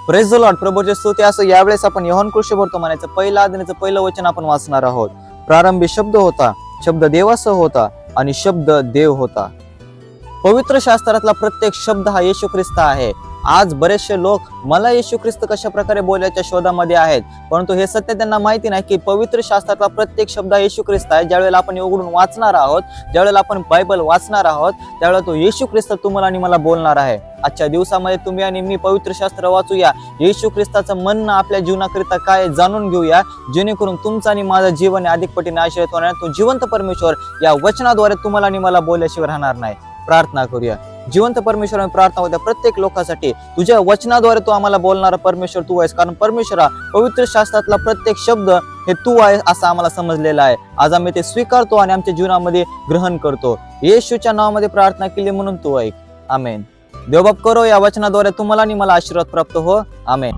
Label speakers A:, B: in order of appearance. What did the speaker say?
A: Praise the Lord. प्रभूचे स्तुती असो. यावेळेस आपण योहान कृष्ण वर्तमानाचं पहिलं अध्यायाचं पहिलं वचन आपण वाचणार आहोत. प्रारंभी शब्द होता, शब्द देवासह होता आणि शब्द देव होता. पवित्र शास्त्रातला प्रत्येक शब्द हा येशू ख्रिस्त आहे. आज बरेचसे लोक मला येशू ख्रिस्त कशा प्रकारे बोलायच्या शोधामध्ये आहेत, परंतु हे सत्य त्यांना माहिती नाही की पवित्र शास्त्रातला प्रत्येक शब्द हा येशू ख्रिस्त आहे. ज्यावेळेला आपण उघडून वाचणार आहोत, ज्यावेळेला आपण बायबल वाचणार आहोत, त्यावेळेला तो येशू ख्रिस्त तुम्हाला आणि मला बोलणार आहे. आजच्या दिवसामध्ये तुम्ही आणि मी पवित्र शास्त्र वाचूया. येशू ख्रिस्ताचं म्हणणं आपल्या जीवनाकरिता काय जाणून घेऊया, जेणेकरून तुमचं आणि माझं जीवन अधिक पटीने आश्रयित होणार. तो जिवंत परमेश्वर या वचनाद्वारे तुम्हाला आणि मला बोलल्याशिवाय राहणार नाही. प्रार्थना करूया. जिवंत परमेश्वर, आम्ही प्रार्थना होत्या प्रत्येक लोकांसाठी. तुझ्या वचनाद्वारे तू आम्हाला बोलणारा परमेश्वर तू आहेस, कारण परमेश्वरा पवित्र शास्त्रातला प्रत्येक शब्द हे तू आहे असं आम्हाला समजलेलं आहे. आज आम्ही ते स्वीकारतो आणि आमच्या जीवनामध्ये ग्रहण करतो. येशूच्या नावामध्ये प्रार्थना केली म्हणून तू ऐक. आमेन. देवबाप करो या वचनाद्वारे तुम्हाला आणि मला आशीर्वाद प्राप्त हो. आमेन.